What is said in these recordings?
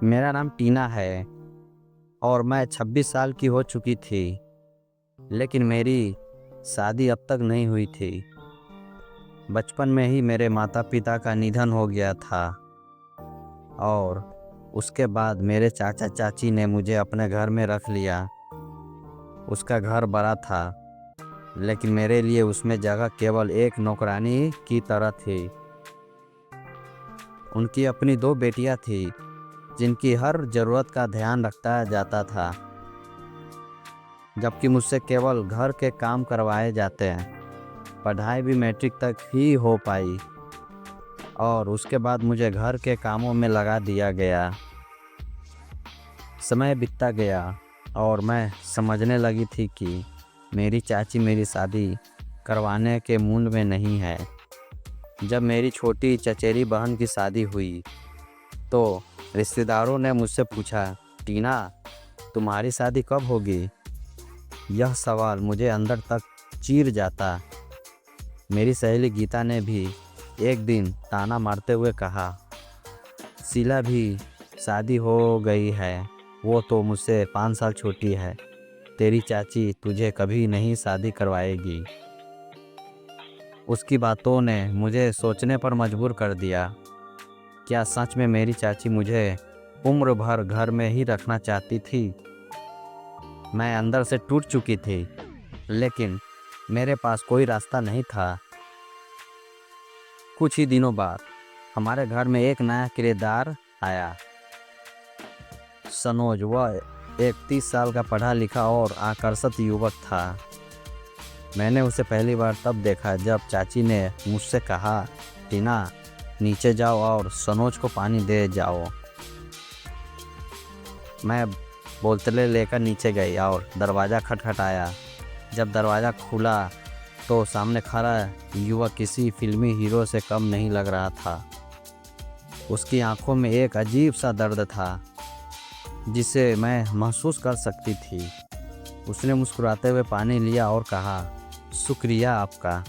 मेरा नाम टीना है और मैं 26 साल की हो चुकी थी, लेकिन मेरी शादी अब तक नहीं हुई थी। बचपन में ही मेरे माता पिता का निधन हो गया था और उसके बाद मेरे चाचा चाची ने मुझे अपने घर में रख लिया। उसका घर बड़ा था, लेकिन मेरे लिए उसमें जगह केवल एक नौकरानी की तरह थी। उनकी अपनी 2 बेटियां थी, जिनकी हर ज़रूरत का ध्यान रखा जाता था, जबकि मुझसे केवल घर के काम करवाए जाते हैं। पढ़ाई भी मैट्रिक तक ही हो पाई और उसके बाद मुझे घर के कामों में लगा दिया गया। समय बीतता गया और मैं समझने लगी थी कि मेरी चाची मेरी शादी करवाने के मूड में नहीं है। जब मेरी छोटी चचेरी बहन की शादी हुई तो रिश्तेदारों ने मुझसे पूछा, टीना, तुम्हारी शादी कब होगी? यह सवाल मुझे अंदर तक चीर जाता। मेरी सहेली गीता ने भी एक दिन ताना मारते हुए कहा, शीला भी शादी हो गई है, वो तो मुझसे 5 साल छोटी है। तेरी चाची तुझे कभी नहीं शादी करवाएगी। उसकी बातों ने मुझे सोचने पर मजबूर कर दिया। क्या सच में मेरी चाची मुझे उम्र भर घर में ही रखना चाहती थी? मैं अंदर से टूट चुकी थी, लेकिन मेरे पास कोई रास्ता नहीं था। कुछ ही दिनों बाद हमारे घर में एक नया किराएदार आया। सनोज, वह एक 30 साल का पढ़ा लिखा और आकर्षक युवक था। मैंने उसे पहली बार तब देखा जब चाची ने मुझसे कहा, टीना, नीचे जाओ और सनोज को पानी दे जाओ। मैं बोतलें लेकर नीचे गई और दरवाज़ा खटखटाया। जब दरवाज़ा खुला तो सामने खड़ा युवक किसी फिल्मी हीरो से कम नहीं लग रहा था। उसकी आंखों में एक अजीब सा दर्द था, जिसे मैं महसूस कर सकती थी। उसने मुस्कुराते हुए पानी लिया और कहा, शुक्रिया आपका।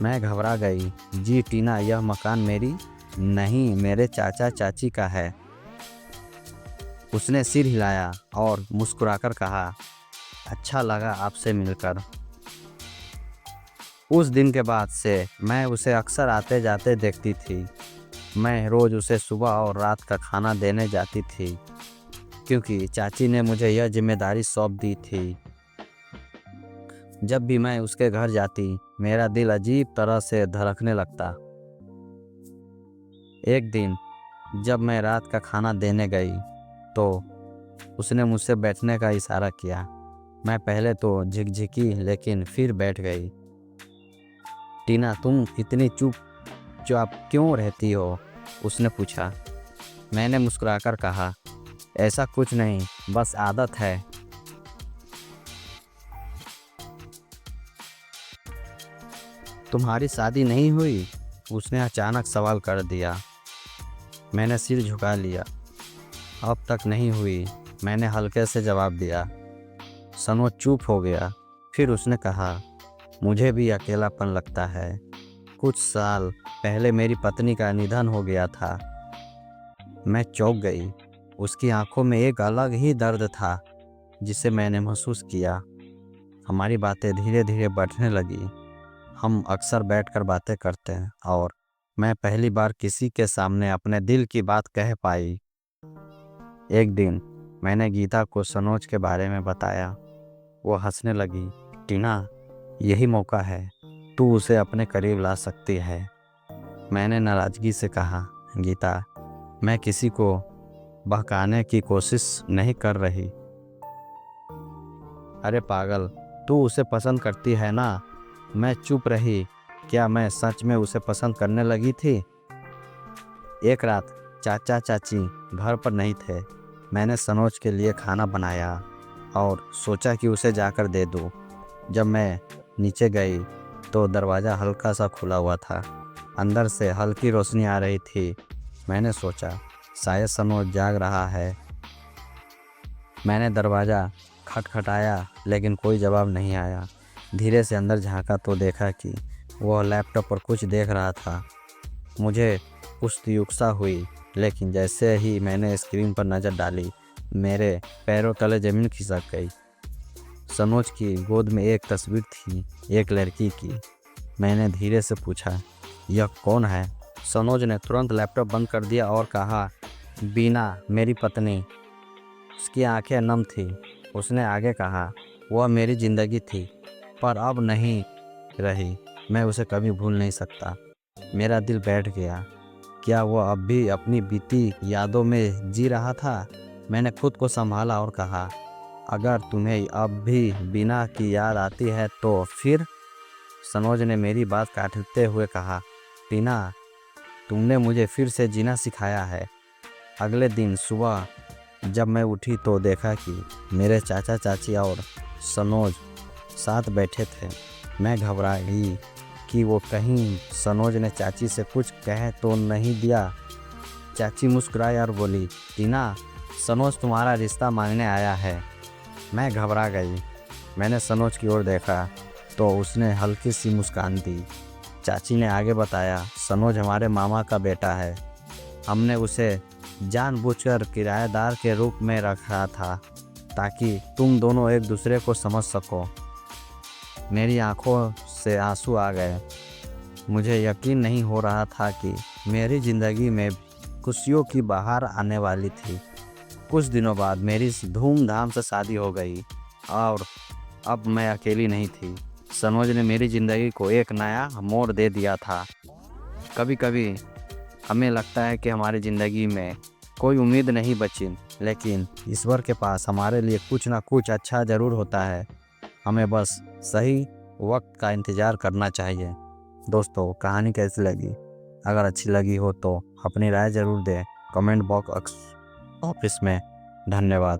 मैं घबरा गई। जी टीना, यह मकान मेरी नहीं, मेरे चाचा चाची का है। उसने सिर हिलाया और मुस्कुराकर कहा, अच्छा लगा आपसे मिलकर। उस दिन के बाद से मैं उसे अक्सर आते जाते देखती थी। मैं रोज़ उसे सुबह और रात का खाना देने जाती थी, क्योंकि चाची ने मुझे यह जिम्मेदारी सौंप दी थी। जब भी मैं उसके घर जाती, मेरा दिल अजीब तरह से धड़कने लगता। एक दिन जब मैं रात का खाना देने गई तो उसने मुझसे बैठने का इशारा किया। मैं पहले तो झिकझिकी, लेकिन फिर बैठ गई। टीना, तुम इतनी चुपचाप क्यों रहती हो? उसने पूछा। मैंने मुस्कुराकर कहा, ऐसा कुछ नहीं, बस आदत है। तुम्हारी शादी नहीं हुई? उसने अचानक सवाल कर दिया। मैंने सिर झुका लिया। अब तक नहीं हुई, मैंने हल्के से जवाब दिया। सनोज चुप हो गया। फिर उसने कहा, मुझे भी अकेलापन लगता है। कुछ साल पहले मेरी पत्नी का निधन हो गया था। मैं चौंक गई। उसकी आंखों में एक अलग ही दर्द था, जिसे मैंने महसूस किया। हमारी बातें धीरे धीरे बढ़ने लगी। हम अक्सर बैठकर बातें करते हैं और मैं पहली बार किसी के सामने अपने दिल की बात कह पाई। एक दिन मैंने गीता को सनोज के बारे में बताया। वो हंसने लगी। टीना, यही मौका है, तू उसे अपने करीब ला सकती है। मैंने नाराज़गी से कहा, गीता, मैं किसी को बहकाने की कोशिश नहीं कर रही। अरे पागल, तू उसे पसंद करती है ना? मैं चुप रही। क्या मैं सच में उसे पसंद करने लगी थी? एक रात चाचा चाची घर पर नहीं थे। मैंने सनोज के लिए खाना बनाया और सोचा कि उसे जाकर दे दूँ। जब मैं नीचे गई तो दरवाज़ा हल्का सा खुला हुआ था। अंदर से हल्की रोशनी आ रही थी। मैंने सोचा, शायद सनोज जाग रहा है। मैंने दरवाज़ा खटखटाया, लेकिन कोई जवाब नहीं आया। धीरे से अंदर झांका तो देखा कि वह लैपटॉप पर कुछ देख रहा था। मुझे उत्सुकता हुई लेकिन जैसे ही मैंने स्क्रीन पर नज़र डाली, मेरे पैरों तले ज़मीन खिसक गई। सनोज की गोद में एक तस्वीर थी, एक लड़की की। मैंने धीरे से पूछा, यह कौन है? सनोज ने तुरंत लैपटॉप बंद कर दिया और कहा, बीना, मेरी पत्नी। उसकी आंखें नम थी। उसने आगे कहा, वह मेरी ज़िंदगी थी, पर अब नहीं रही। मैं उसे कभी भूल नहीं सकता। मेरा दिल बैठ गया। क्या वह अब भी अपनी बीती यादों में जी रहा था? मैंने खुद को संभाला और कहा, अगर तुम्हें अब भी बीना की याद आती है तो फिर? सनोज ने मेरी बात काटते हुए कहा, बीना, तुमने मुझे फिर से जीना सिखाया है। अगले दिन सुबह जब मैं उठी तो देखा कि मेरे चाचा चाची और सनोज साथ बैठे थे। मैं घबरा गई कि वो कहीं सनोज ने चाची से कुछ कह तो नहीं दिया। चाची मुस्कुराई और बोली, टीना, सनोज तुम्हारा रिश्ता मांगने आया है। मैं घबरा गई। मैंने सनोज की ओर देखा तो उसने हल्की सी मुस्कान दी। चाची ने आगे बताया, सनोज हमारे मामा का बेटा है। हमने उसे जानबूझकर किराएदार के रूप में रखा था ताकि तुम दोनों एक दूसरे को समझ सको। मेरी आंखों से आंसू आ गए। मुझे यकीन नहीं हो रहा था कि मेरी ज़िंदगी में खुशियों की बहार आने वाली थी। कुछ दिनों बाद मेरी धूमधाम से शादी हो गई और अब मैं अकेली नहीं थी। सनोज ने मेरी ज़िंदगी को एक नया मोड़ दे दिया था। कभी कभी हमें लगता है कि हमारी ज़िंदगी में कोई उम्मीद नहीं बची, लेकिन ईश्वर के पास हमारे लिए कुछ ना कुछ अच्छा ज़रूर होता है। हमें बस सही वक्त का इंतज़ार करना चाहिए। दोस्तों, कहानी कैसी लगी? अगर अच्छी लगी हो तो अपनी राय ज़रूर दें कमेंट बॉक्स ऑफिस में। धन्यवाद।